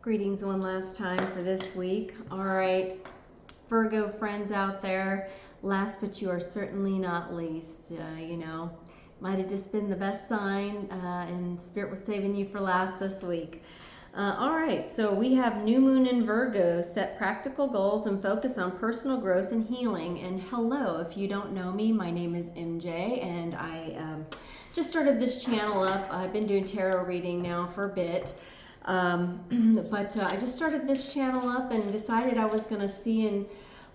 Greetings one last time for this week. All right, Virgo friends out there, last but you are certainly not least. Might have just been the best sign and Spirit was saving you for last this week. All right, so we have new moon in Virgo. Set practical goals and focus on personal growth and healing. And hello, if you don't know me, my name is MJ and I just started this channel up. I've been doing tarot reading now for a bit. But I just started this channel up and decided I was going to see and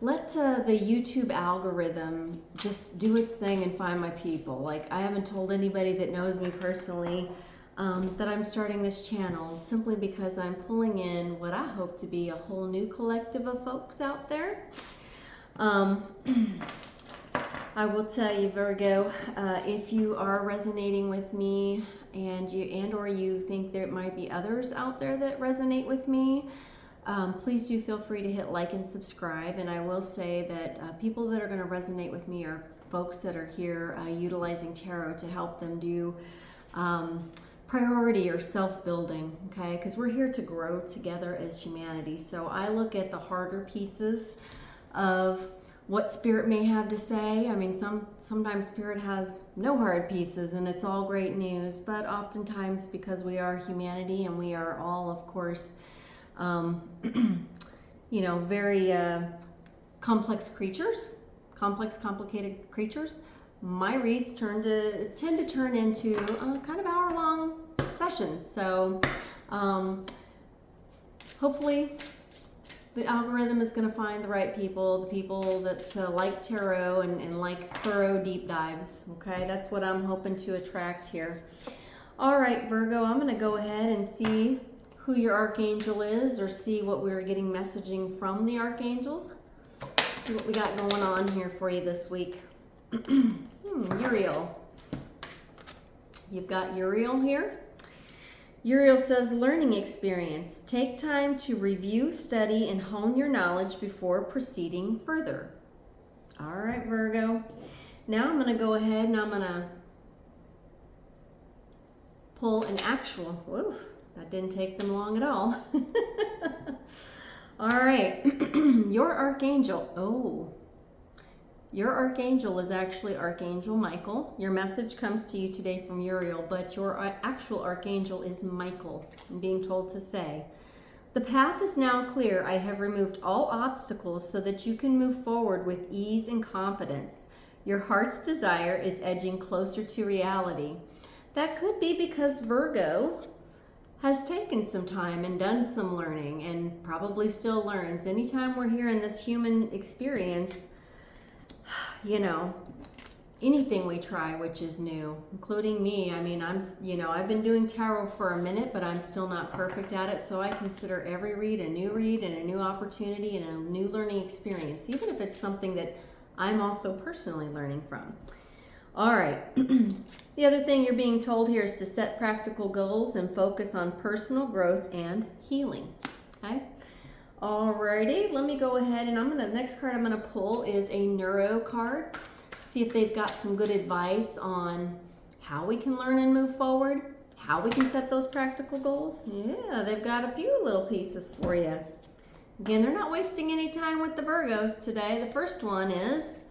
let the YouTube algorithm just do its thing and find my people. Like, I haven't told anybody that knows me personally that I'm starting this channel, simply because I'm pulling in what I hope to be a whole new collective of folks out there. I will tell you, Virgo, if you are resonating with me and you think there might be others out there that resonate with me, please do feel free to hit like and subscribe. And I will say that people that are going to resonate with me are folks that are here utilizing tarot to help them do priority or self-building, okay? Because we're here to grow together as humanity. So I look at the harder pieces of what Spirit may have to say. I mean, sometimes Spirit has no hard pieces and it's all great news, but oftentimes, because we are humanity and we are all, of course, very complex creatures, complicated creatures, my reads tend to turn into kind of hour-long sessions. So hopefully the algorithm is going to find the right people, the people that like tarot and like thorough deep dives. Okay, that's what I'm hoping to attract here. All right, Virgo, I'm going to go ahead and see who your archangel is, or see what we're getting messaging from the archangels. See what we got going on here for you this week. Uriel. You've got Uriel here. Uriel says, learning experience. Take time to review, study, and hone your knowledge before proceeding further. All right, Virgo. Now I'm going to go ahead and I'm going to pull an actual, whoa, that didn't take them long at all. All right, your archangel, your archangel is actually Archangel Michael. Your message comes to you today from Uriel, but your actual archangel is Michael. I'm being told to say, the path is now clear. I have removed all obstacles so that you can move forward with ease and confidence. Your heart's desire is edging closer to reality. That could be because Virgo has taken some time and done some learning and probably still learns. Anytime we're here in this human experience, anything we try which is new, including me. I mean, I've been doing tarot for a minute, but I'm still not perfect at it. So I consider every read and a new opportunity and a new learning experience, even if it's something that I'm also personally learning from. All right. The other thing you're being told here is to set practical goals and focus on personal growth and healing. Okay. Alrighty, let me go ahead and the next card I'm gonna pull is a neuro card. See if they've got some good advice on how we can learn and move forward, how we can set those practical goals. Yeah, they've got a few little pieces for you. Again, they're not wasting any time with the Virgos today. The first one is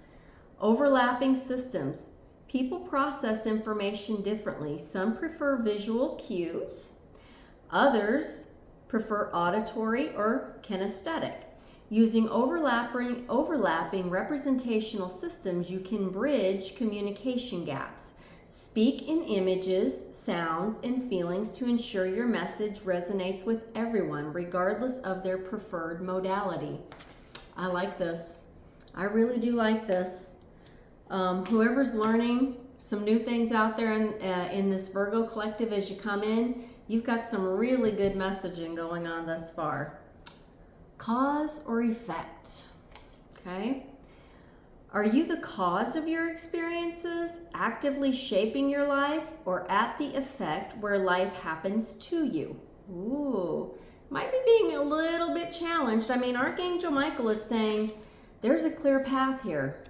overlapping systems. People process information differently. Some prefer visual cues, others prefer auditory or kinesthetic. Using overlapping representational systems, you can bridge communication gaps. Speak in images, sounds, and feelings to ensure your message resonates with everyone, regardless of their preferred modality. I like this. I really do like this. Whoever's learning some new things out there in this Virgo collective as you come in, you've got some really good messaging going on thus far. Cause or effect, okay? Are you the cause of your experiences, actively shaping your life, or at the effect where life happens to you? Ooh, might be being a little bit challenged. I mean, Archangel Michael is saying there's a clear path here.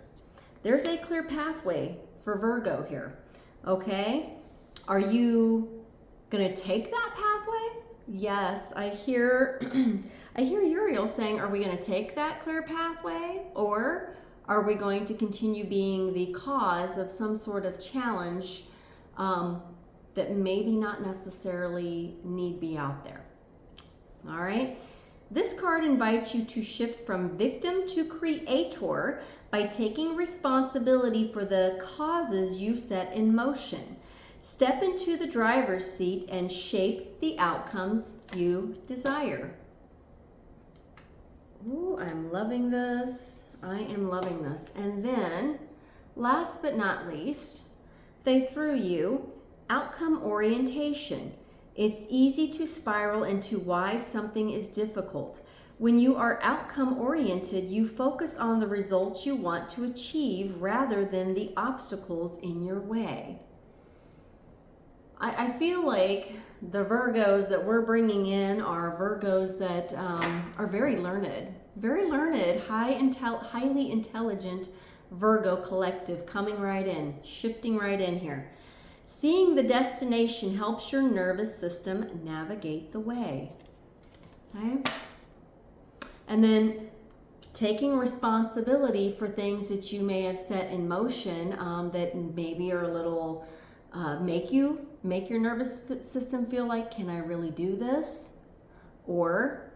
There's a clear pathway for Virgo here, okay? Are you gonna take that pathway? Yes, I hear I hear Uriel saying, are we going to take that clear pathway, or are we going to continue being the cause of some sort of challenge that maybe not necessarily need be out there? All right. This card invites you to shift from victim to creator by taking responsibility for the causes you set in motion. Step into the driver's seat and shape the outcomes you desire. Ooh, I'm loving this. I am loving this. And then, last but not least, they threw you outcome orientation. It's easy to spiral into why something is difficult. When you are outcome oriented, you focus on the results you want to achieve rather than the obstacles in your way. I feel like the Virgos that we're bringing in are Virgos that are very learned, highly intelligent Virgo collective coming right in, shifting right in here. Seeing the destination helps your nervous system navigate the way. Okay? And then taking responsibility for things that you may have set in motion that maybe are a little make your nervous system feel like, can I really do this? Or,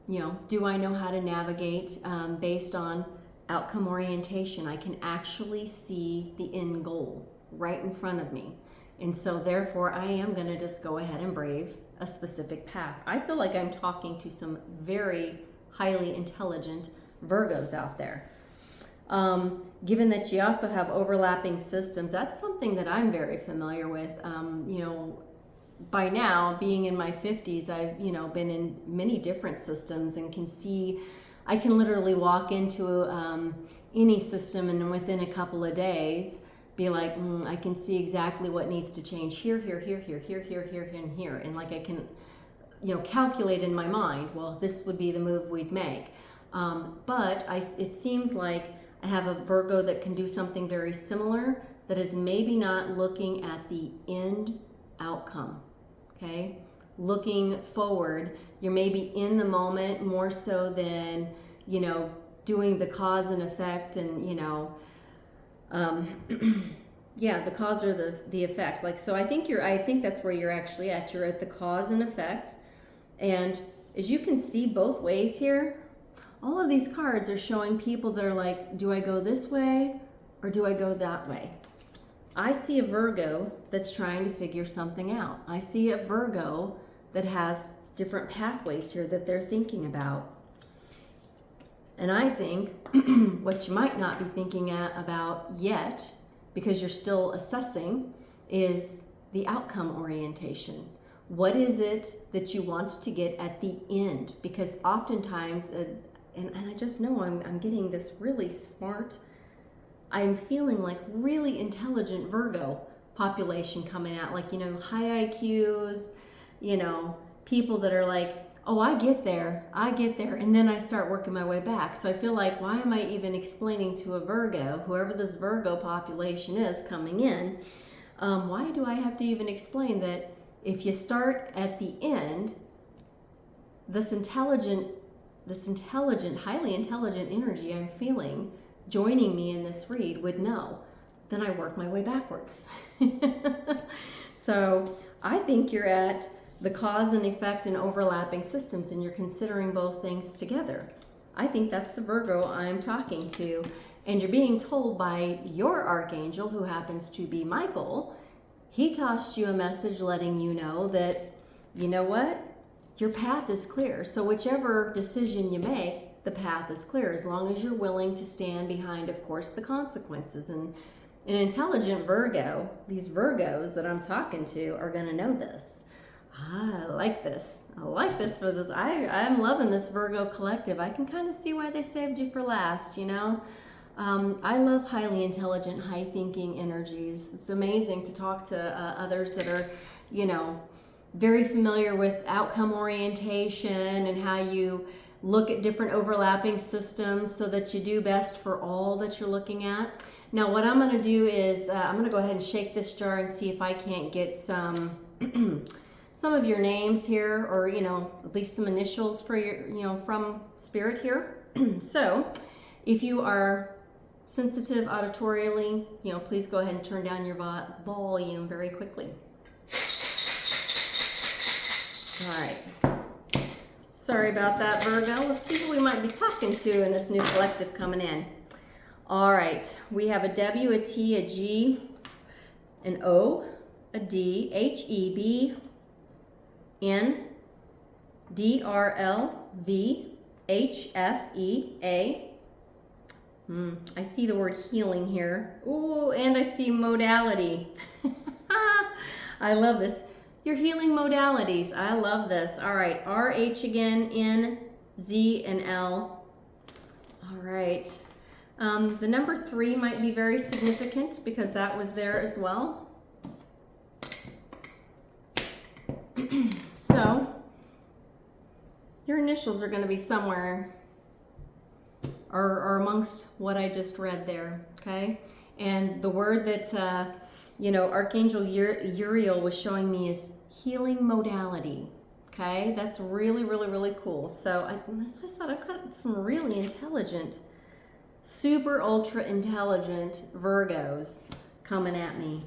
do I know how to navigate based on outcome orientation? I can actually see the end goal right in front of me. And so therefore I am going to just go ahead and brave a specific path. I feel like I'm talking to some very highly intelligent Virgos out there. Given that you also have overlapping systems, that's something that I'm very familiar with. By now, being in my 50s, I've, been in many different systems and I can literally walk into any system and within a couple of days be like, I can see exactly what needs to change here, and here. And like I can, calculate in my mind, well, this would be the move we'd make. But it seems like I have a Virgo that can do something very similar, that is maybe not looking at the end outcome, okay? Looking forward, you're maybe in the moment more so than, doing the cause and effect and, the cause or the effect. Like, so I think that's where you're actually at. You're at the cause and effect. And as you can see both ways here, all of these cards are showing people that are like, do I go this way or do I go that way? I see a Virgo that's trying to figure something out. I see a Virgo that has different pathways here that they're thinking about. And I think what you might not be thinking about yet, because you're still assessing, is the outcome orientation. What is it that you want to get at the end? Because oftentimes, and I just know I'm getting this really smart, I'm feeling like really intelligent Virgo population coming out, like, high IQs, people that are like, oh, I get there, and then I start working my way back. So I feel like, why am I even explaining to a Virgo, whoever this Virgo population is coming in, why do I have to even explain that if you start at the end, this intelligent, highly intelligent energy I'm feeling joining me in this read would know, then I work my way backwards. So I think you're at the cause and effect and overlapping systems, and you're considering both things together. I think that's the Virgo I'm talking to, and you're being told by your archangel, who happens to be Michael. He tossed you a message letting you know that, you know what? Your path is clear. So whichever decision you make, the path is clear, as long as you're willing to stand behind, of course, the consequences. And an intelligent Virgo, these Virgos that I'm talking to, are going to know this. I like this. I like this for this. I'm loving this Virgo collective. I can kind of see why they saved you for last, I love highly intelligent, high-thinking energies. It's amazing to talk to others that are, very familiar with outcome orientation and how you look at different overlapping systems so that you do best for all that you're looking at. Now, what I'm going to do is I'm going to go ahead and shake this jar and see if I can't get some some of your names here, or, you know, at least some initials for your, you know, from Spirit here. So if you are sensitive auditorially, you know, please go ahead and turn down your volume very quickly. All right. Sorry about that, Virgo. Let's see who we might be talking to in this new collective coming in. All right. We have a W, a T, a G, an O, a D, H, E, B, N, D, R, L, V, H, F, E, A. I see the word healing here. Ooh, and I see modality. I love this. Your healing modalities. I love this. All right. R, H again, N, Z, and L. All right. The number 3 might be very significant because that was there as well. So, your initials are going to be somewhere or amongst what I just read there, okay? And the word that, you know, Archangel Uriel was showing me is healing modality, okay? That's really, really, really cool. So as I said, I've got some really intelligent, super ultra intelligent Virgos coming at me,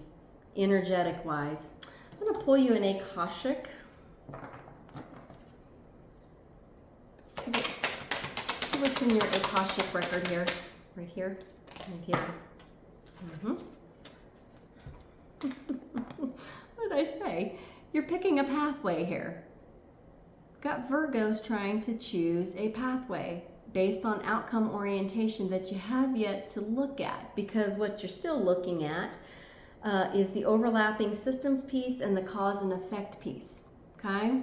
energetic-wise. I'm going to pull you an Akashic. See what's in your Akashic record here. Right here. Right here. What did I say? You're picking a pathway here. Got Virgos trying to choose a pathway based on outcome orientation that you have yet to look at, because what you're still looking at is the overlapping systems piece and the cause and effect piece, okay?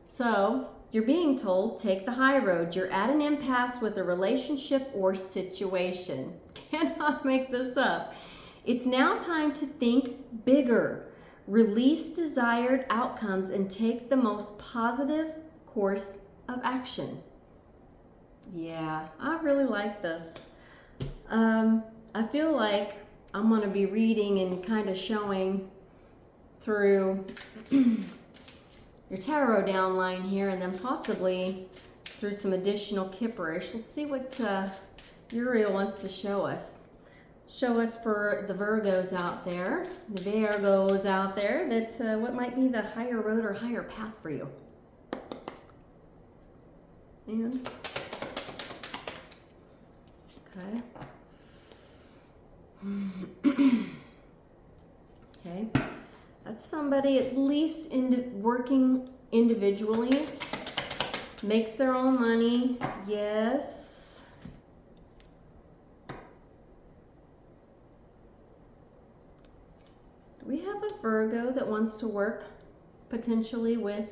So you're being told, take the high road. You're at an impasse with a relationship or situation. Cannot make this up. It's now time to think bigger. Release desired outcomes and take the most positive course of action. Yeah, I really like this. I feel like I'm going to be reading and kind of showing through your tarot downline here, and then possibly through some additional kipperish. Let's see what Uriel wants to show us. Show us for the Virgos out there, the Virgos out there, that what might be the higher road or higher path for you. And, okay. Okay. That's somebody at least working individually, makes their own money, yes. We have a Virgo that wants to work potentially with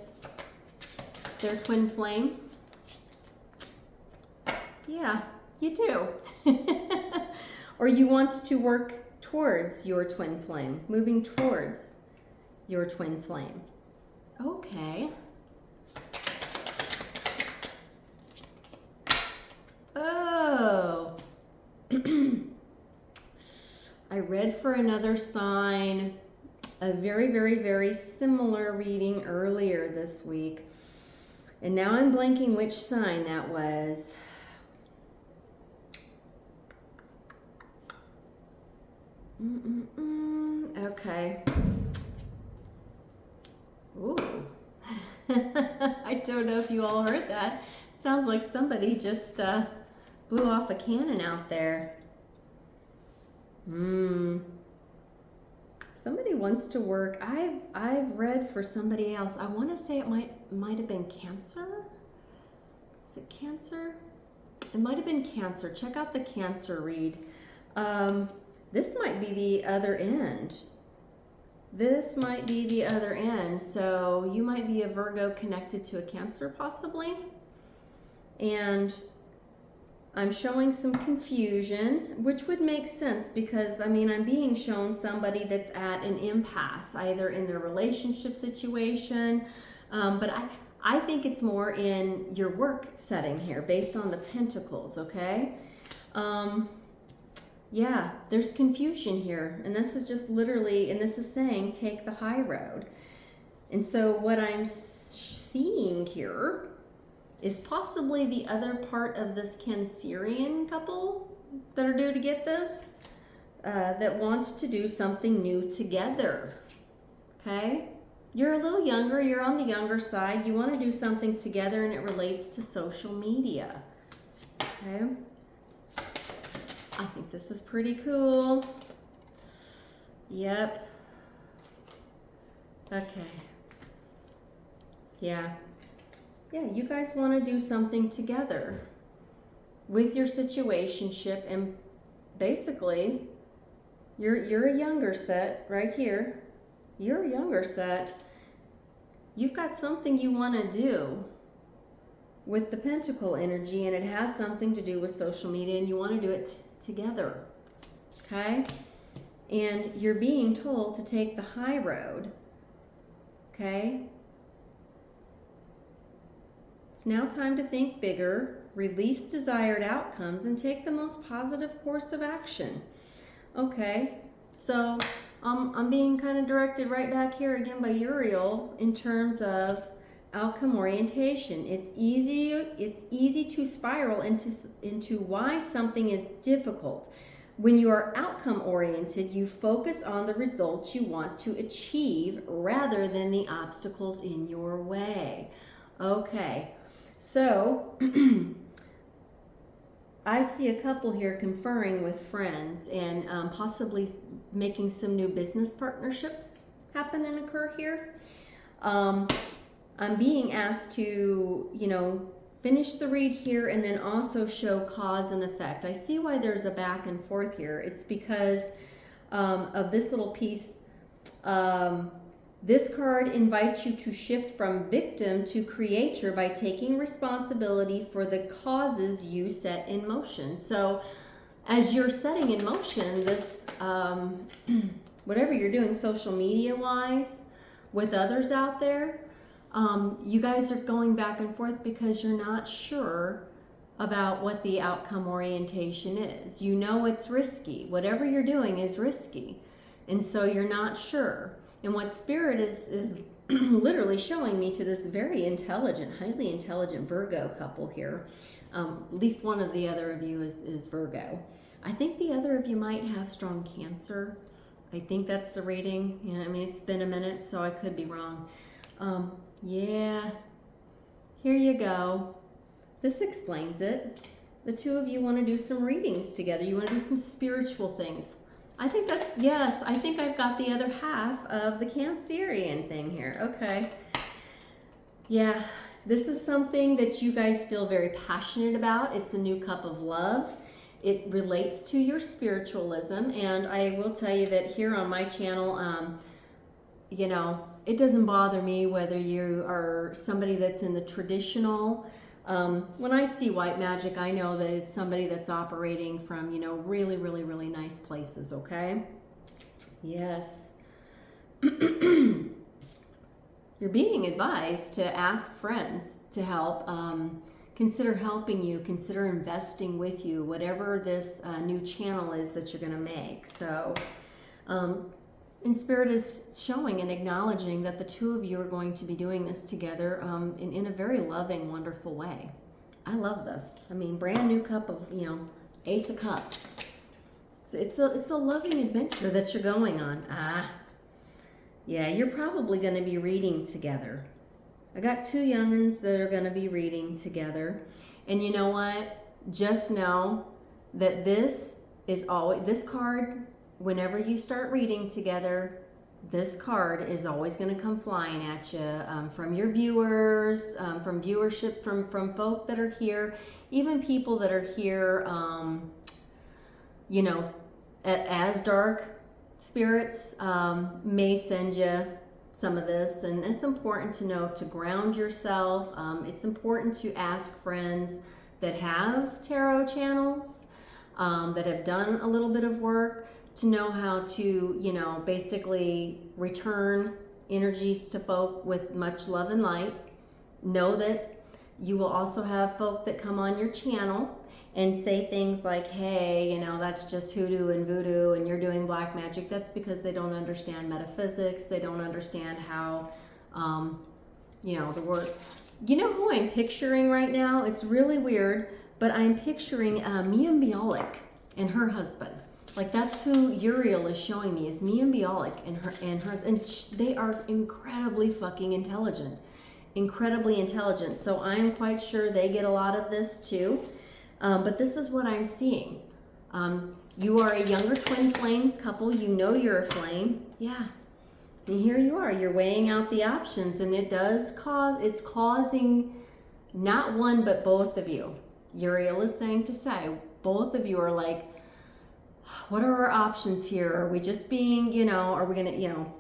their twin flame. Yeah, you do. Or you want to work towards your twin flame, moving towards your twin flame. Okay. Oh. I read for another sign a very, very, very similar reading earlier this week. And now I'm blanking which sign that was. Okay. Ooh. I don't know if you all heard that. Sounds like somebody just blew off a cannon out there. Somebody wants to work. I've read for somebody else. I want to say it might have been Cancer. Is it Cancer? It might have been Cancer. Check out the Cancer read. This might be the other end. This might be the other end. So you might be a Virgo connected to a Cancer possibly. And I'm showing some confusion, which would make sense because, I mean, I'm being shown somebody that's at an impasse, either in their relationship situation, but I think it's more in your work setting here based on the pentacles, okay? Yeah, there's confusion here, and this is just literally, and this is saying take the high road. And so what I'm seeing here is possibly the other part of this Cancerian couple that are due to get this, that want to do something new together, okay? You're a little younger, you're on the younger side, you want to do something together, and it relates to social media, okay? I think this is pretty cool. Yep. Okay. Yeah, you guys want to do something together with your situationship, and basically, you're a younger set right here. You're a younger set. You've got something you want to do with the Pentacle energy, and it has something to do with social media, and you want to do it together, okay? And you're being told to take the high road, okay? It's now time to think bigger, release desired outcomes, and take the most positive course of action. Okay, so I'm being kind of directed right back here again by Uriel in terms of outcome orientation. It's easy to spiral into why something is difficult. When you are outcome oriented, you focus on the results you want to achieve rather than the obstacles in your way. Okay. So, I see a couple here conferring with friends and possibly making some new business partnerships happen and occur here. I'm being asked to, finish the read here and then also show cause and effect. I see why there's a back and forth here. It's because of this little piece. This card invites you to shift from victim to creator by taking responsibility for the causes you set in motion. So as you're setting in motion this, whatever you're doing social media wise with others out there, you guys are going back and forth because you're not sure about what the outcome orientation is. You know it's risky. Whatever you're doing is risky. And so you're not sure. And what Spirit is literally showing me to this very intelligent, highly intelligent Virgo couple here, at least one of the other of you is Virgo. I think the other of you might have strong Cancer. I think that's the reading. I mean, it's been a minute, so I could be wrong. Yeah, here you go. This explains it. The two of you want to do some readings together. You want to do some spiritual things. I think I think I've got the other half of the Cancerian thing here. Okay. Yeah, this is something that you guys feel very passionate about. It's a new cup of love. It relates to your spiritualism. And I will tell you that here on my channel, it doesn't bother me whether you are somebody that's in the traditional. When I see white magic, I know that it's somebody that's operating from, really, really, really nice places, okay? Yes. You're being advised to ask friends to help, consider helping you, consider investing with you, whatever this new channel is that you're going to make. So, and Spirit is showing and acknowledging that the two of you are going to be doing this together in a very loving, wonderful way. I love this. I mean, brand new cup of, Ace of Cups. It's a loving adventure that you're going on. Yeah, you're probably going to be reading together. I got two youngins that are going to be reading together. And you know what? Just know that this card, whenever you start reading together, this card is always going to come flying at you from your viewers, from viewership, from folk that are here, even people that are here, as dark spirits may send you some of this. And it's important to know to ground yourself. It's important to ask friends that have tarot channels, that have done a little bit of work, to know how to, basically return energies to folk with much love and light. Know that you will also have folk that come on your channel and say things like, hey, that's just hoodoo and voodoo and you're doing black magic. That's because they don't understand metaphysics. They don't understand how You know, the word, you know who I'm picturing right now? It's really weird, but I'm picturing Mia Bialik and her husband. Like, that's who Uriel is showing me, is Mia Bialik and they are incredibly fucking intelligent. Incredibly intelligent. So I'm quite sure they get a lot of this too. But this is what I'm seeing. You are a younger twin flame couple. You know you're a flame. Yeah. And here you are. You're weighing out the options, and it's causing not one, but both of you. Uriel is saying to say, both of you are like, what are our options here? Are we just being, you know, are we going to, you know,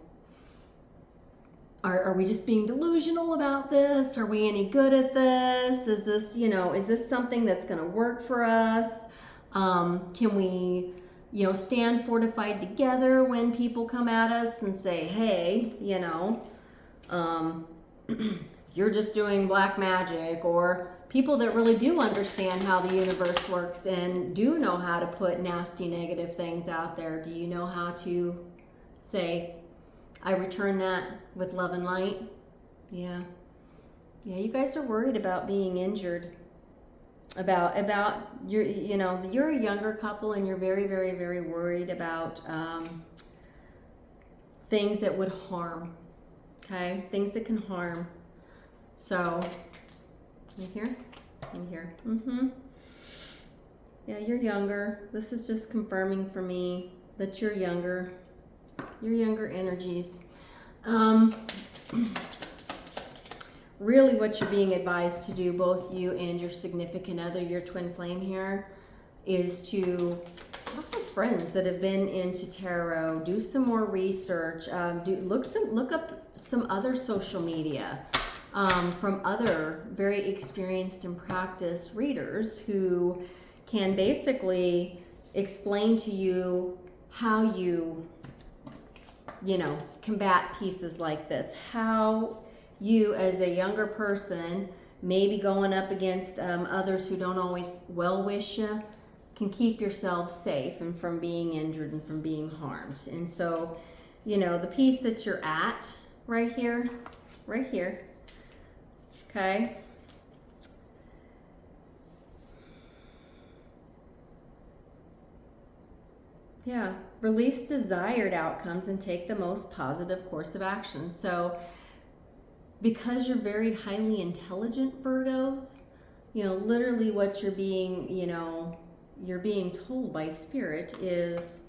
are we just being delusional about this? Are we any good at this? Is this, you know, is this something that's going to work for us? Can we, you know, stand fortified together when people come at us and say, hey, you know, you're just doing black magic, or people that really do understand how the universe works and do know how to put nasty, negative things out there. Do you know how to say, I return that with love and light? Yeah. Yeah, you guys are worried about being injured. About your, you know, you're a younger couple and you're very, very, very worried about things that would harm. Okay? Things that can harm. So, in here? In here. Yeah, you're younger. This is just confirming for me that you're younger. Your younger energies. Really what you're being advised to do, both you and your significant other, your twin flame here, is to talk with friends that have been into tarot, do some more research, look up some other social media from other very experienced and practiced readers who can basically explain to you how you know, combat pieces like this. How you, as a younger person, maybe going up against others who don't always well wish you, can keep yourself safe and from being injured and from being harmed. And so, you know, the piece that you're at right here, okay? Yeah, release desired outcomes and take the most positive course of action. So, because you're very highly intelligent, Virgos, you know, literally what you're being, you know, you're being told by Spirit is,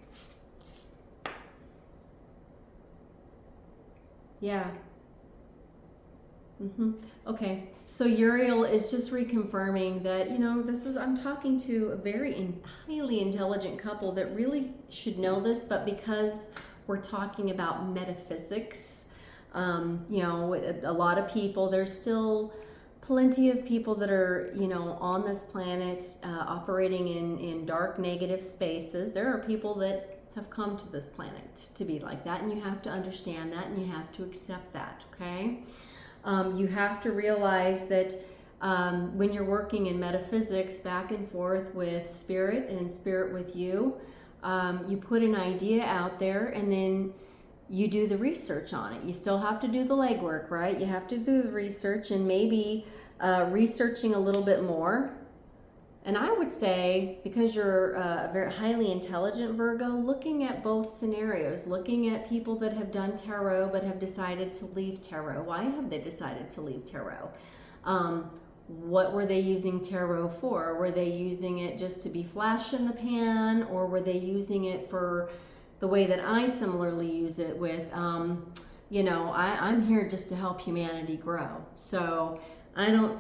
yeah. Okay, so Uriel is just reconfirming that, you know, I'm talking to a very highly intelligent couple that really should know this, but because we're talking about metaphysics, you know, a lot of people, there's still plenty of people that are, you know, on this planet operating in dark, negative spaces. There are people that have come to this planet to be like that, and you have to understand that, and you have to accept that, okay? You have to realize that when you're working in metaphysics back and forth with Spirit and Spirit with you, you put an idea out there and then you do the research on it. You still have to do the legwork, right? You have to do the research and maybe researching a little bit more. And I would say, because you're a very highly intelligent Virgo, looking at both scenarios, looking at people that have done tarot but have decided to leave tarot. Why have they decided to leave tarot? What were they using tarot for? Were they using it just to be flash in the pan, or were they using it for the way that I similarly use it with, you know, I'm here just to help humanity grow. So I don't,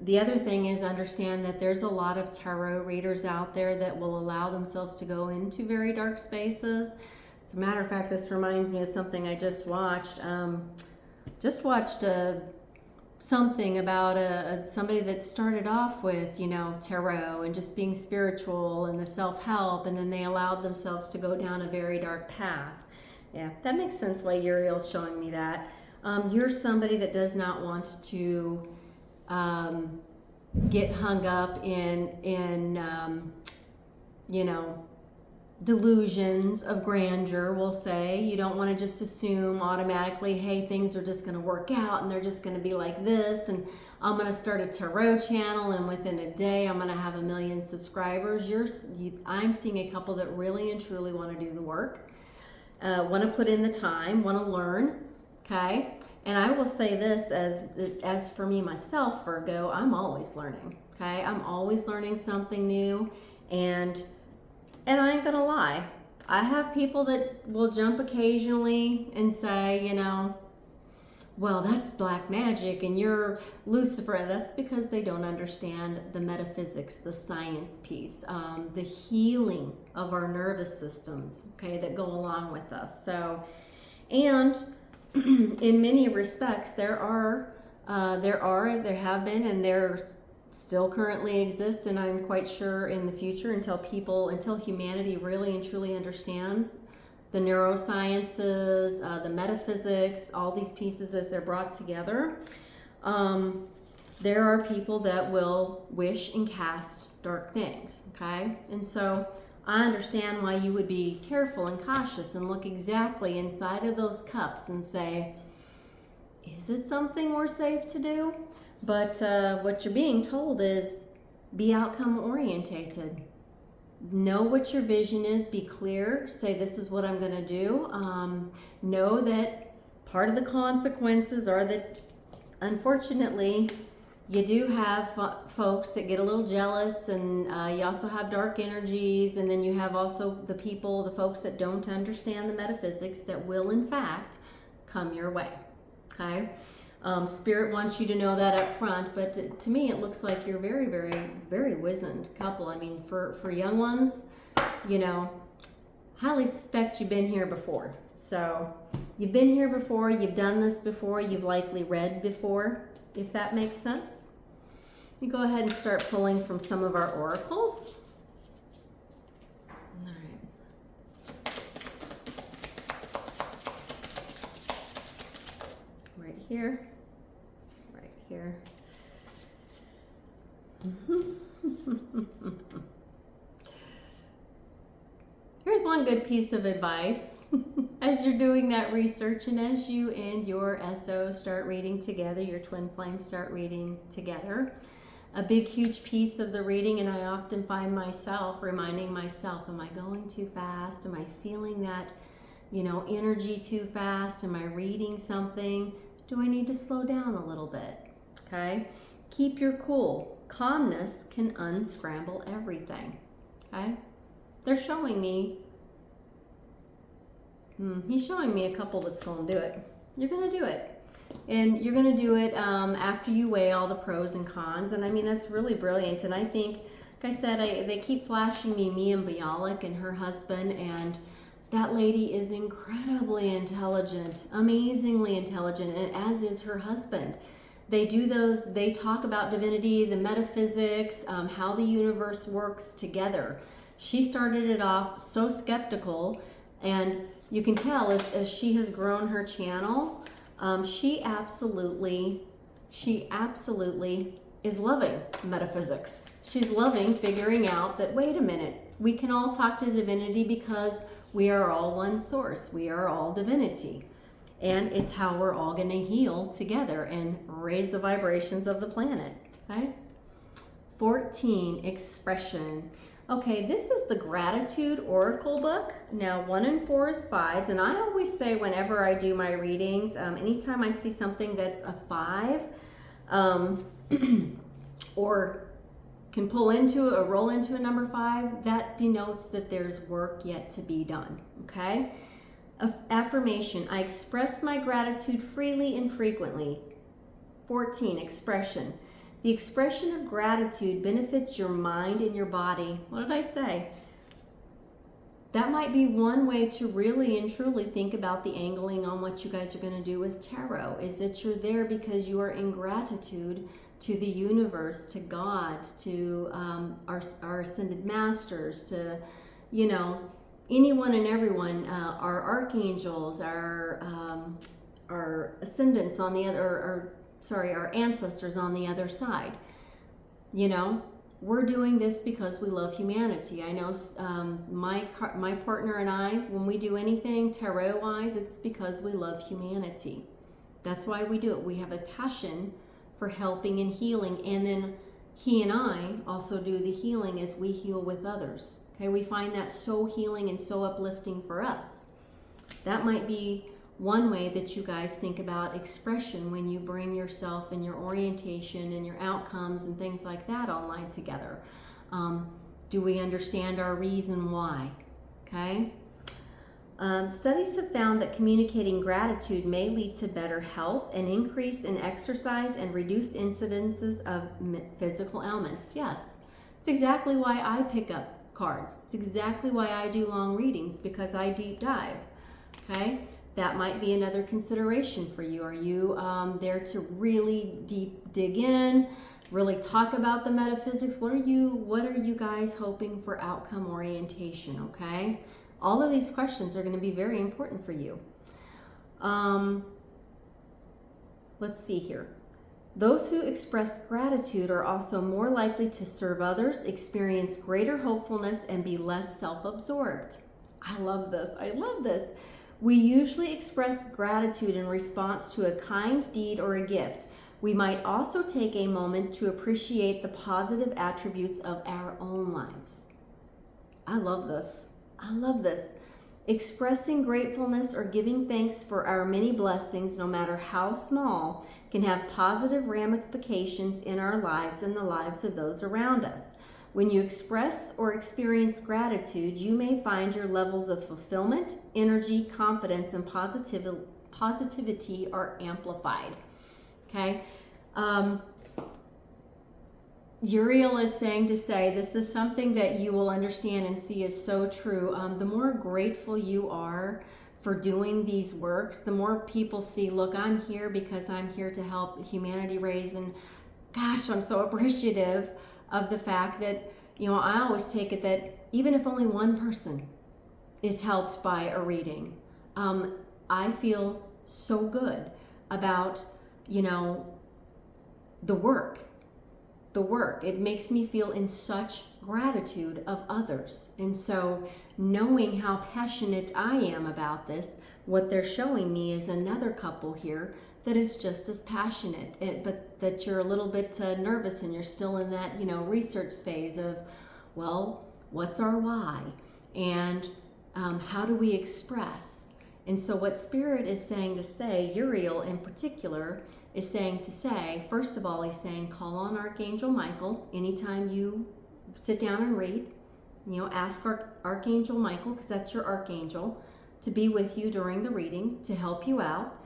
the other thing is understand that there's a lot of tarot readers out there that will allow themselves to go into very dark spaces. As a matter of fact, this reminds me of something I just watched. Something about somebody that started off with, you know, tarot and just being spiritual and the self-help, and then they allowed themselves to go down a very dark path. Yeah, that makes sense why Uriel's showing me that. You're somebody that does not want to get hung up in you know, delusions of grandeur, we'll say. You don't want to just assume automatically, hey, things are just going to work out and they're just going to be like this, and I'm going to start a tarot channel and within a day I'm going to have 1 million subscribers. I'm seeing a couple that really and truly want to do the work, want to put in the time, want to learn, okay? And I will say this, as for me myself, Virgo, I'm always learning, okay? I'm always learning something new, and I ain't gonna lie, I have people that will jump occasionally and say, you know, well, that's black magic and you're Lucifer. That's because they don't understand the metaphysics, the science piece, the healing of our nervous systems, okay, that go along with us. So, and in many respects, there have been, and there still currently exist, and I'm quite sure in the future, until humanity really and truly understands the neurosciences, the metaphysics, all these pieces as they're brought together, there are people that will wish and cast dark things, okay? And so I understand why you would be careful and cautious and look exactly inside of those cups and say, is it something we're safe to do? But what you're being told is be outcome orientated. Know what your vision is, be clear, say this is what I'm going to do. Know that part of the consequences are that, unfortunately, you do have folks that get a little jealous, and you also have dark energies, and then you have also the folks that don't understand the metaphysics that will, in fact, come your way, okay? Spirit wants you to know that up front, but to me it looks like you're very, very, very wizened couple. I mean, for young ones, you know, highly suspect you've been here before. So you've been here before, you've done this before, you've likely read before, if that makes sense. You go ahead and start pulling from some of our oracles. All right. Right here. Here. Here's one good piece of advice as you're doing that research, and as you and your SO start reading together, your twin flames start reading together. A big, huge piece of the reading, and I often find myself reminding myself, am I going too fast? Am I feeling that, you know, energy too fast? Am I reading something? Do I need to slow down a little bit? Okay, keep your cool. Calmness can unscramble everything. Okay, they're showing me, he's showing me a couple that's going to do it. You're going to do it. And you're going to do it after you weigh all the pros and cons. And I mean, that's really brilliant. And I think, like I said, they keep flashing me Mia Bialik and her husband, and that lady is incredibly intelligent, amazingly intelligent, and as is her husband. They talk about divinity, the metaphysics, how the universe works together. She started it off so skeptical, and you can tell as she has grown her channel, she absolutely is loving metaphysics. She's loving figuring out that, wait a minute, we can all talk to divinity because we are all one source. We are all divinity. And it's how we're all going to heal together and raise the vibrations of the planet, okay? 14, expression. Okay, this is the Gratitude Oracle book. Now, 1 and 4 is 5s, and I always say whenever I do my readings, anytime I see something that's a 5, or can roll into a number 5, that denotes that there's work yet to be done, okay? Affirmation, I express my gratitude freely and frequently. 14, expression. The expression of gratitude benefits your mind and your body. What did I say? That might be one way to really and truly think about the angling on what you guys are going to do with tarot, is that you're there because you are in gratitude to the universe, to God, to our ascended masters, to, you know, anyone and everyone, our archangels, our ascendants on the other, our ancestors on the other side, you know, we're doing this because we love humanity. I know my partner and I, when we do anything tarot-wise, it's because we love humanity. That's why we do it. We have a passion for helping and healing, and then he and I also do the healing as we heal with others. Okay, we find that so healing and so uplifting for us. That might be one way that you guys think about expression when you bring yourself and your orientation and your outcomes and things like that online together. Do we understand our reason why? Okay. Studies have found that communicating gratitude may lead to better health, an increase in exercise, and reduced incidences of physical ailments. Yes, it's exactly why I pick up cards. It's exactly why I do long readings, because I deep dive. Okay, that might be another consideration for you. Are you there to really deep dig in, really talk about the metaphysics? What are you guys hoping for outcome orientation? Okay. All of these questions are going to be very important for you. Let's see here. Those who express gratitude are also more likely to serve others, experience greater hopefulness, and be less self-absorbed. I love this. I love this. We usually express gratitude in response to a kind deed or a gift. We might also take a moment to appreciate the positive attributes of our own lives. I love this. I love this. Expressing gratefulness or giving thanks for our many blessings, no matter how small, can have positive ramifications in our lives and the lives of those around us. When you express or experience gratitude, you may find your levels of fulfillment, energy, confidence, and positivity are amplified. Okay? Uriel is saying to say, this is something that you will understand and see is so true. The more grateful you are for doing these works, the more people see, look, I'm here because I'm here to help humanity raise. And gosh, I'm so appreciative of the fact that, I always take it that even if only one person is helped by a reading, I feel so good about, the work. It makes me feel in such gratitude of others. And so knowing how passionate I am about this, what they're showing me is another couple here that is just as passionate, but that you're a little bit nervous and you're still in that, research phase of, well, what's our why? And how do we express? And so what Spirit is saying to say, Uriel in particular, is saying to say, first of all, he's saying, call on Archangel Michael anytime you sit down and read. Ask Archangel Michael, because that's your archangel, to be with you during the reading, to help you out.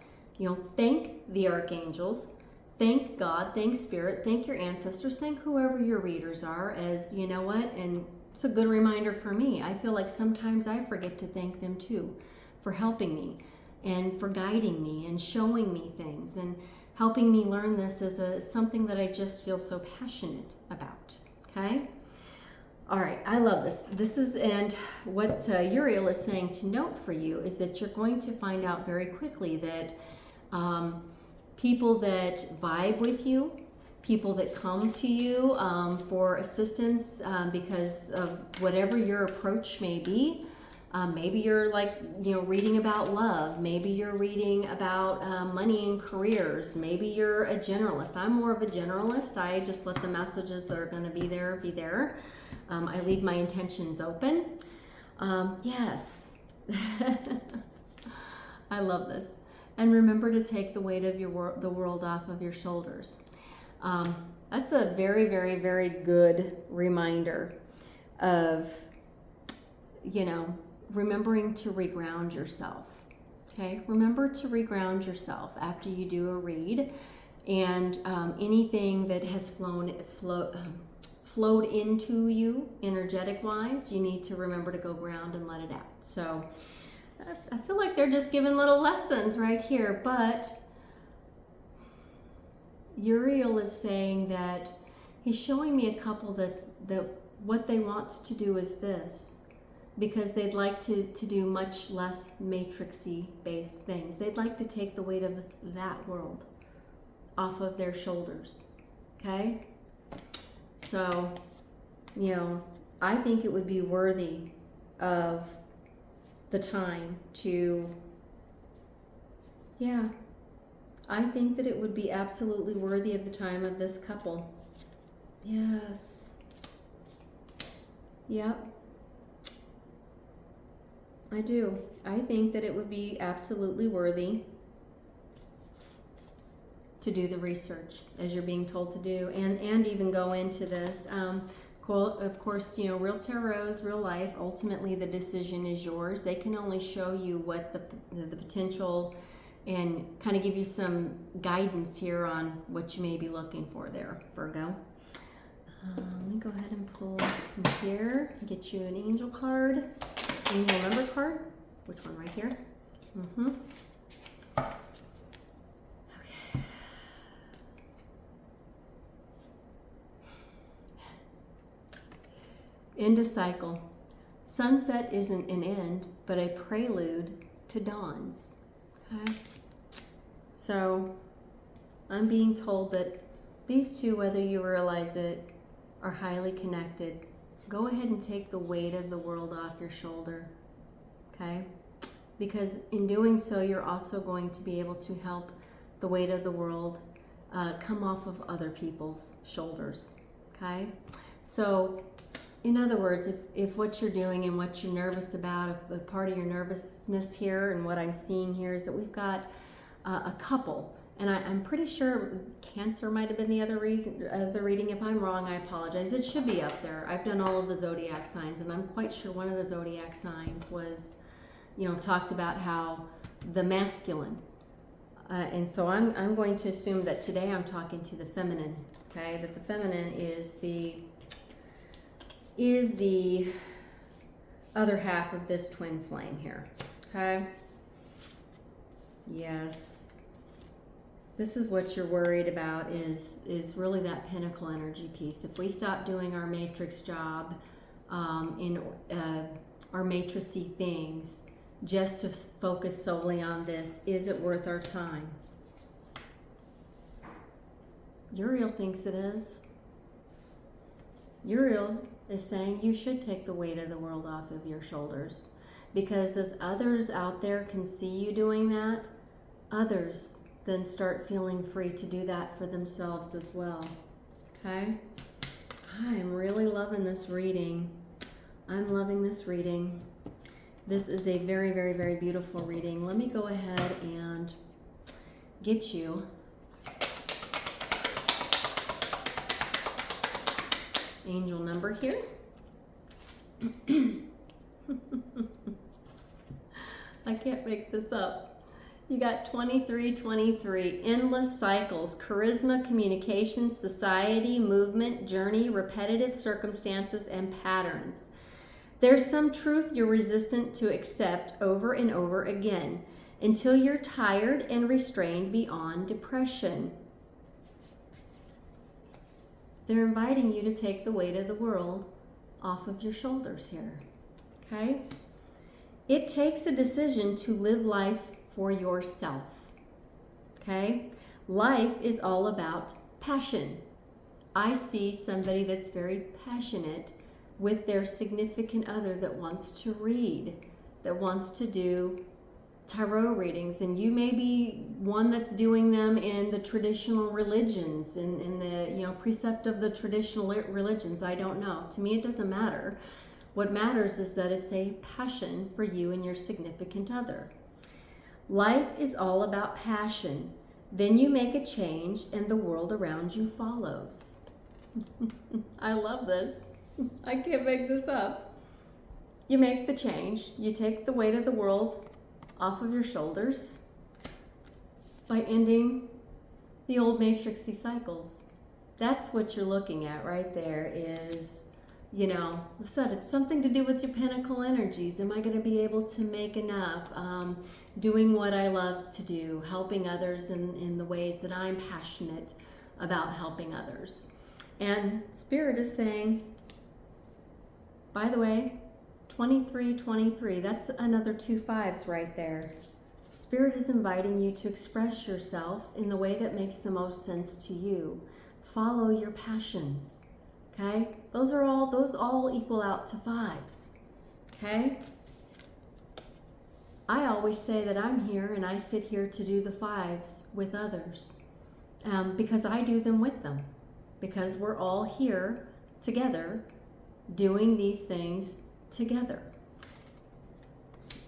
Thank the archangels, thank God, thank Spirit, thank your ancestors, thank whoever your readers are, as you know what, and it's a good reminder for me. I feel like sometimes I forget to thank them too for helping me and for guiding me and showing me things and helping me learn this as something that I just feel so passionate about. Okay? All right, I love this. And what Uriel is saying to note for you is that you're going to find out very quickly that people that vibe with you, people that come to you for assistance because of whatever your approach may be. Maybe you're reading about love. Maybe you're reading about money and careers. Maybe you're a generalist. I'm more of a generalist. I just let the messages that are going to be there be there. I leave my intentions open. Yes. I love this. And remember to take the weight of the world off of your shoulders. That's a very, very, very good reminder of, remembering to reground yourself. Okay, remember to reground yourself after you do a read, and anything that has flowed into you energetic wise, you need to remember to go ground and let it out. So I feel like they're just giving little lessons right here, but Uriel is saying that he's showing me a couple that what they want to do is this, because they'd like to do much less matrixy based things. They'd like to take the weight of that world off of their shoulders. Okay? So you know, I think it would be worthy of the time to, yeah, I think that it would be absolutely worthy of the time of this couple. Yes. Yep. I do. I think that it would be absolutely worthy to do the research as you're being told to do, and even go into this. Of course, you know, real tarot is real life. Ultimately, the decision is yours. They can only show you what the potential and kind of give you some guidance here on what you may be looking for there, Virgo. Let me go ahead and pull from here, get you an angel card, angel number card. Which one? Right here? Mm-hmm. Okay. End of cycle. Sunset isn't an end, but a prelude to dawns. Okay. So I'm being told that these two, whether you realize it, are highly connected. Go ahead and take the weight of the world off your shoulder. Okay? Because in doing so, you're also going to be able to help the weight of the world come off of other people's shoulders. Okay? So, in other words, if what you're doing and what you're nervous about, if the part of your nervousness here and what I'm seeing here is that we've got a couple, and I'm pretty sure Cancer might have been the other reason of the reading. If I'm wrong, I apologize. It should be up there. I've done all of the zodiac signs, and I'm quite sure one of the zodiac signs was, you know, talked about how the masculine. And so I'm going to assume that today I'm talking to the feminine, okay? That the feminine is the other half of this twin flame here, okay? Yes. This is what you're worried about is really that pinnacle energy piece. If we stop doing our matrix job, in our matrixy things, just to focus solely on this, is it worth our time? Uriel thinks it is. Uriel is saying you should take the weight of the world off of your shoulders, because as others out there can see you doing that, others then start feeling free to do that for themselves as well. Okay? I am really loving this reading. I'm loving this reading. This is a very, very, very beautiful reading. Let me go ahead and get you angel number here. I can't make this up. You got 2323, endless cycles, charisma, communication, society, movement, journey, repetitive circumstances, and patterns. There's some truth you're resistant to accept over and over again until you're tired and restrained beyond depression. They're inviting you to take the weight of the world off of your shoulders here, okay? It takes a decision to live life for yourself, okay? Life is all about passion. I see somebody that's very passionate with their significant other that wants to read, that wants to do tarot readings, and you may be one that's doing them in the traditional religions, in the, you know, precept of the traditional religions. I don't know. To me, it doesn't matter. What matters is that it's a passion for you and your significant other. Life is all about passion. Then you make a change and the world around you follows. I love this. I can't make this up. You make the change. You take the weight of the world off of your shoulders by ending the old matrixy cycles. That's what you're looking at right there is, you know, I said it's something to do with your pinnacle energies. Am I going to be able to make enough? Doing what I love to do, helping others in the ways that I'm passionate about helping others. And Spirit is saying, by the way, 2323, that's another 2 5s right there. Spirit is inviting you to express yourself in the way that makes the most sense to you. Follow your passions. Okay? Those all equal out to 5s. Okay? I always say that I'm here and I sit here to do the 5s with others, because I do them with them, because we're all here together doing these things together.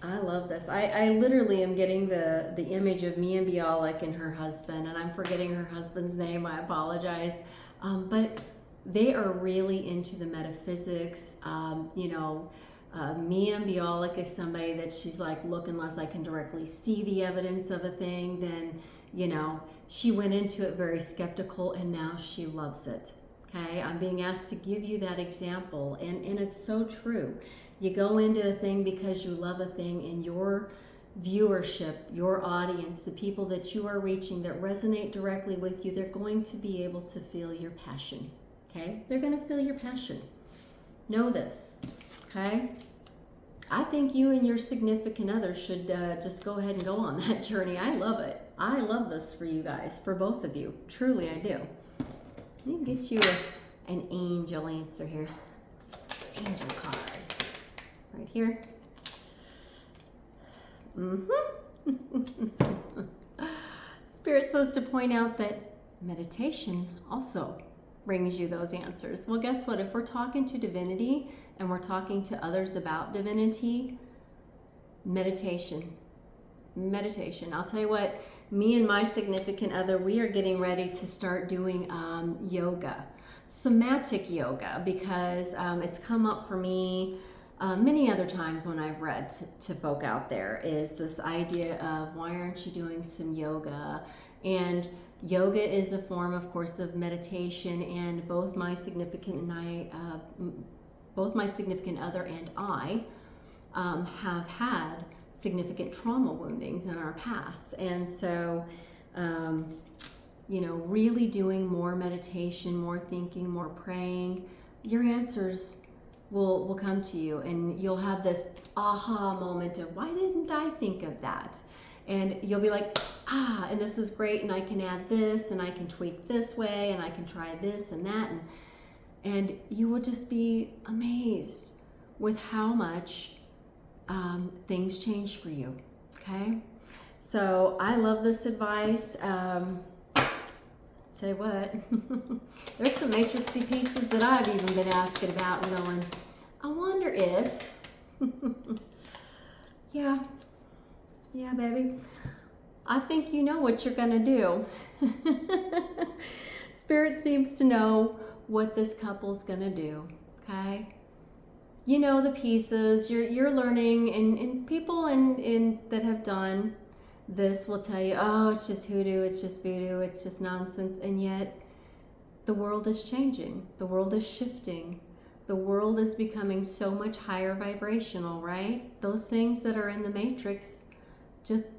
I love this. I literally am getting the image of Mia Bialik and her husband, and I'm forgetting her husband's name. I apologize. But they are really into the metaphysics. Mia Bialik is somebody that she's like, look, unless I can directly see the evidence of a thing, then, she went into it very skeptical, and now she loves it. Okay, I'm being asked to give you that example, and it's so true. You go into a thing because you love a thing, and your viewership, your audience, the people that you are reaching that resonate directly with you, they're going to be able to feel your passion. Okay, they're going to feel your passion. Know this. Okay, I think you and your significant other should just go ahead and go on that journey. I love it. I love this for you guys, for both of you. Truly, I do. Let me get you an angel answer here. Angel card. Right here. Spirit says to point out that meditation also brings you those answers. Well, guess what? If we're talking to divinity and we're talking to others about divinity, meditation. I'll tell you what, me and my significant other, we are getting ready to start doing yoga, somatic yoga, because it's come up for me many other times when I've read to folk out there, is this idea of, why aren't you doing some yoga? And yoga is a form, of course, of meditation, and both my significant other and I have had significant trauma woundings in our past. And so, really doing more meditation, more thinking, more praying, your answers will come to you, and you'll have this aha moment of, why didn't I think of that? And you'll be like, and this is great, and I can add this, and I can tweak this way, and I can try this and that, and you will just be amazed with how much things change for you. Okay, so I love this advice. Tell you what, there's some matrixy pieces that I've even been asking about and going, I wonder if, yeah, baby, I think you know what you're gonna do. Spirit seems to know what this couple's gonna do, okay? You know the pieces, you're learning, and people in that have done this will tell you, oh, it's just hoodoo, it's just voodoo, it's just nonsense. And yet the world is changing, the world is shifting, the world is becoming so much higher vibrational, right? Those things that are in the matrix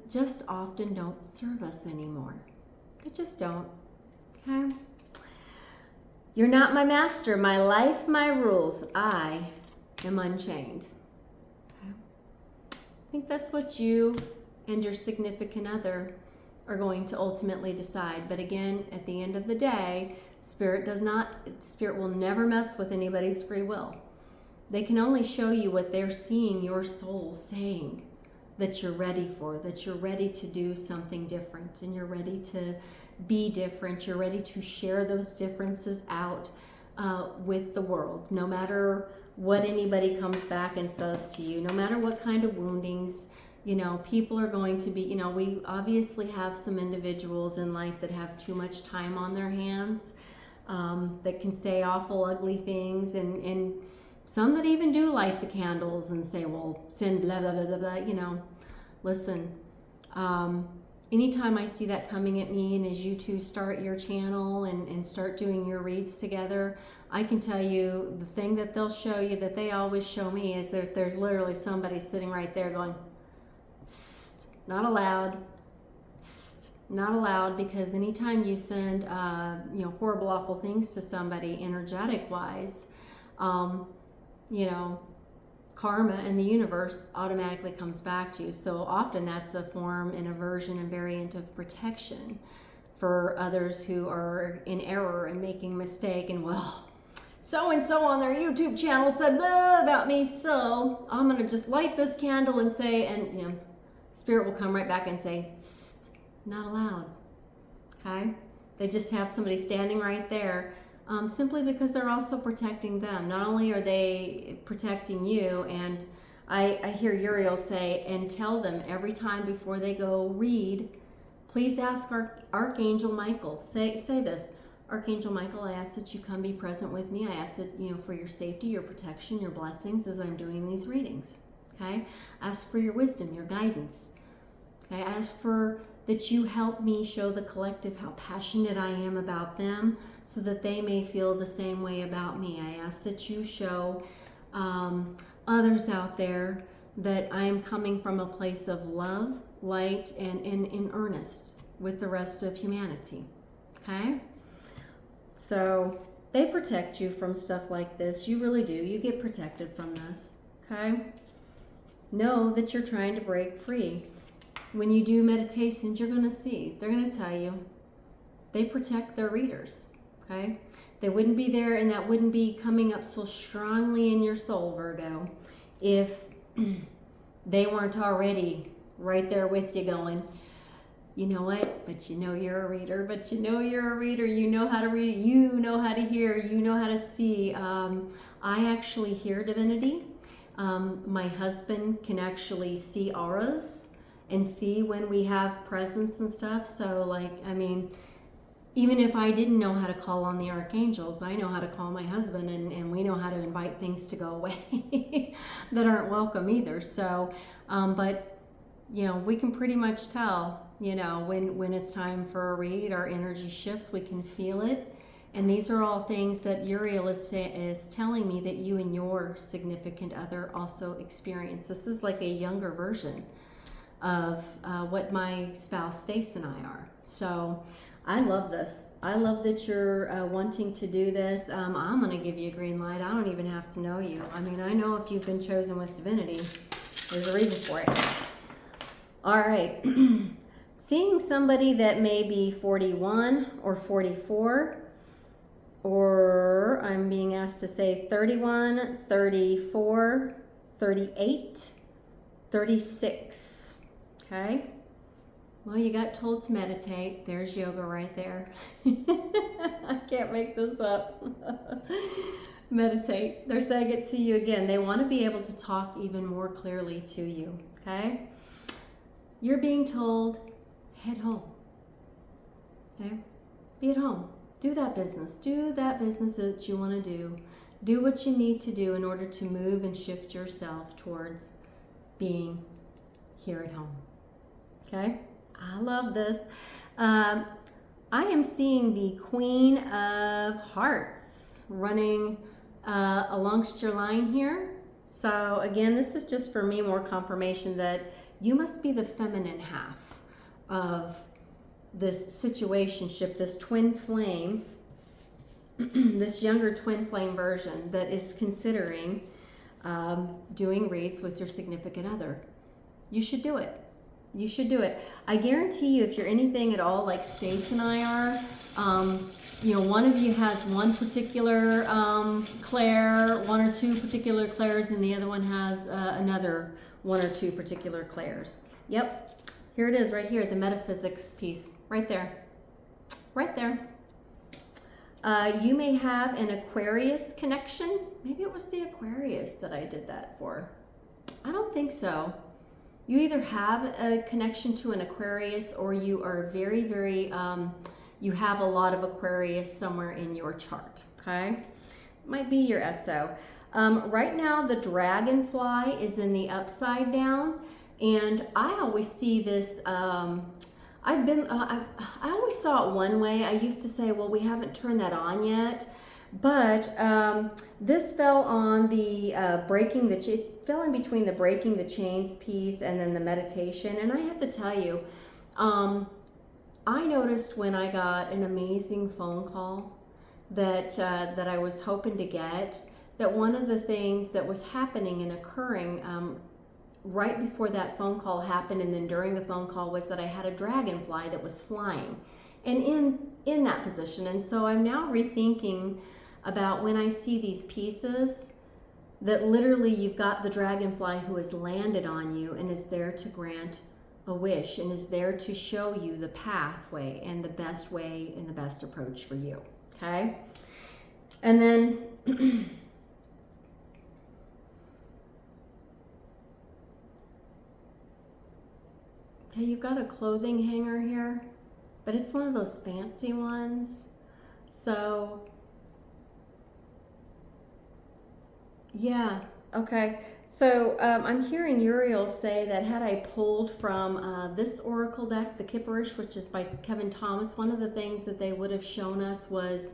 just often don't serve us anymore. They just don't. Okay, you're not my master, my life, my rules. I am unchained. Okay? I think that's what you and your significant other are going to ultimately decide. But again, at the end of the day, Spirit will never mess with anybody's free will. They can only show you what they're seeing your soul saying that you're ready for, that you're ready to do something different, and you're ready to be different. You're ready to share those differences out with the world, no matter what anybody comes back and says to you, no matter what kind of woundings. People are going to be, we obviously have some individuals in life that have too much time on their hands, that can say awful, ugly things, and some that even do light the candles and say, well, sin, blah, blah, blah, blah, blah. Listen, anytime I see that coming at me, and as you two start your channel and start doing your reads together, I can tell you the thing that they'll show you, that they always show me, is that there's literally somebody sitting right there going, not allowed, not allowed, because anytime you send horrible, awful things to somebody energetic wise, karma and the universe automatically comes back to you. So often that's a form and a version and variant of protection for others who are in error and making mistake, and well, so-and-so on their YouTube channel said blah about me, so I'm going to just light this candle and say, and you know, Spirit will come right back and say, not allowed. Okay? They just have somebody standing right there, simply because they're also protecting them. Not only are they protecting you, and I hear Uriel say, and tell them every time before they go read, please ask Archangel Michael. Say this. Archangel Michael, I ask that you come be present with me. I ask that, you know, for your safety, your protection, your blessings as I'm doing these readings. Okay? Ask for your wisdom, your guidance. Okay? Ask for that you help me show the collective how passionate I am about them so that they may feel the same way about me. I ask that you show others out there that I am coming from a place of love, light, and in earnest with the rest of humanity. Okay? So they protect you from stuff like this. You really do. You get protected from this. Okay? Know that you're trying to break free. When you do meditations, you're going to see. They're going to tell you. They protect their readers. Okay? They wouldn't be there, and that wouldn't be coming up so strongly in your soul, Virgo, if they weren't already right there with you going, you know what, but you know you're a reader, but you know you're a reader, you know how to read, you know how to hear, you know how to see. I actually hear divinity. My husband can actually see auras and see when we have presence and stuff. So like, I mean, even if I didn't know how to call on the archangels, I know how to call my husband, and we know how to invite things to go away that aren't welcome either. So, but you know, we can pretty much tell, you know, when it's time for a read, our energy shifts, we can feel it. And these are all things that Uriel is telling me that you and your significant other also experience. This is like a younger version of what my spouse Stace and I are. So I love this. I love that you're wanting to do this. I'm going to give you a green light. I don't even have to know you. I mean, I know if you've been chosen with divinity, there's a reason for it. All right. Seeing somebody that may be 41 or 44, or I'm being asked to say 31, 34, 38, 36. Okay? Well, you got told to meditate. There's yoga right there. I can't make this up. Meditate. They're saying it to you again. They want to be able to talk even more clearly to you. Okay? You're being told, head home. Okay? Be at home. Do that business. Do that business that you want to do. Do what you need to do in order to move and shift yourself towards being here at home. Okay? I love this. I am seeing the Queen of Hearts running alongst your line here. So again, this is just for me more confirmation that you must be the feminine half of this situationship, this twin flame, this younger twin flame version that is considering doing reads with your significant other. You should do it. You should do it. I guarantee you, if you're anything at all like Stace and I are, you know, one of you has one particular Claire, one or two particular Claires, and the other one has another one or two particular Claires. Yep, here it is right here, the metaphysics piece, right there. Right there. You may have an Aquarius connection. Maybe it was the Aquarius that I did that for. I don't think so. You either have a connection to an Aquarius, or you are very, very, you have a lot of Aquarius somewhere in your chart, okay? Might be your SO. Right now, the dragonfly is in the upside down, and I always see this, I always saw it one way. I used to say, well, we haven't turned that on yet. But this fell on the it fell in between the breaking the chains piece and then the meditation. And I have to tell you, I noticed when I got an amazing phone call that I was hoping to get, that one of the things that was happening and occurring right before that phone call happened and then during the phone call was that I had a dragonfly that was flying and in that position. And so I'm now rethinking about when I see these pieces that literally you've got the dragonfly who has landed on you and is there to grant a wish and is there to show you the pathway and the best way and the best approach for you. Okay? And then okay, you've got a clothing hanger here, but it's one of those fancy ones. So yeah, okay. So I'm hearing Uriel say that had I pulled from this oracle deck, the Kipperish, which is by Kevin Thomas, one of the things that they would have shown us was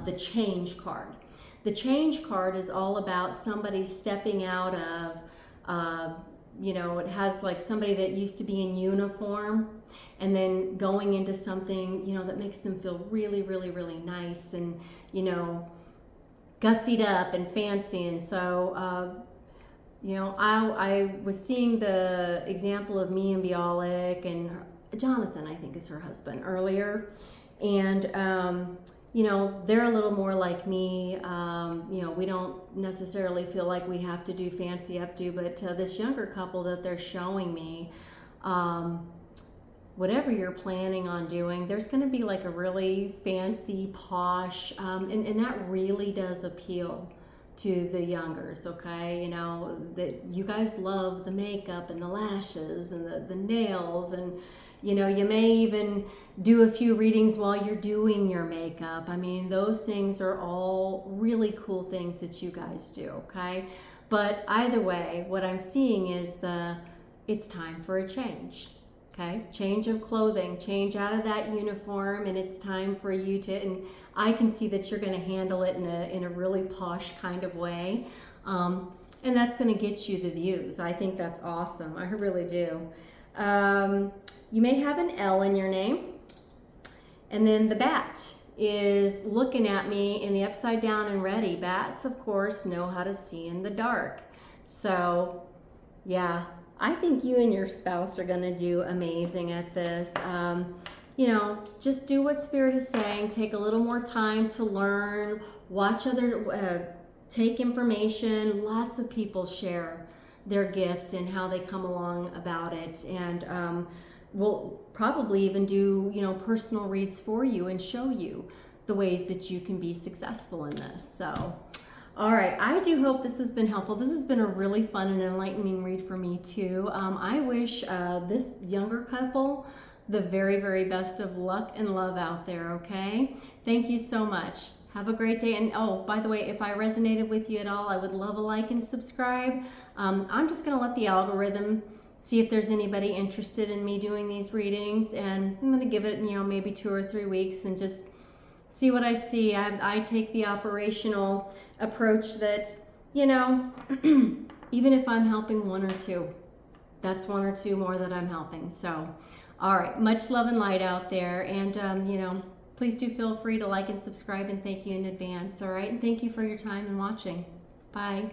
the change card. The change card is all about somebody stepping out of, you know, it has like somebody that used to be in uniform and then going into something, you know, that makes them feel really, really, really nice and, you know, gussied up and fancy. And so, you know, I was seeing the example of Mia Bialik and Jonathan, I think is her husband, earlier. And, you know, they're a little more like me. You know, we don't necessarily feel like we have to do fancy updo, but this younger couple that they're showing me, whatever you're planning on doing, there's going to be like a really fancy, posh, and that really does appeal to the youngers, okay? You know, that you guys love the makeup and the lashes and the nails, and, you know, you may even do a few readings while you're doing your makeup. I mean, those things are all really cool things that you guys do, okay? But either way, what I'm seeing is it's time for a change. Okay, change of clothing, change out of that uniform, and it's time for you to, and I can see that you're going to handle it in a really posh kind of way, and that's going to get you the views. I think that's awesome. I really do. You may have an L in your name, and then the bat is looking at me in the upside down and ready. Bats, of course, know how to see in the dark. So, yeah. I think you and your spouse are going to do amazing at this. You know, just do what Spirit is saying. Take a little more time to learn, watch other, take information. Lots of people share their gift and how they come along about it. And we'll probably even do, you know, personal reads for you and show you the ways that you can be successful in this. So, all right, I do hope this has been helpful. This has been a really fun and enlightening read for me too. I wish this younger couple the very, very best of luck and love out there, okay? Thank you so much. Have a great day. And oh, by the way, if I resonated with you at all, I would love a like and subscribe. I'm just gonna let the algorithm see if there's anybody interested in me doing these readings, and I'm gonna give it, you know, maybe 2 or 3 weeks and just see what I see. I take the operational approach that, you know, even if I'm helping 1 or 2, that's 1 or 2 more that I'm helping. So, all right, much love and light out there. And, you know, please do feel free to like and subscribe, and thank you in advance. All right, and thank you for your time and watching. Bye.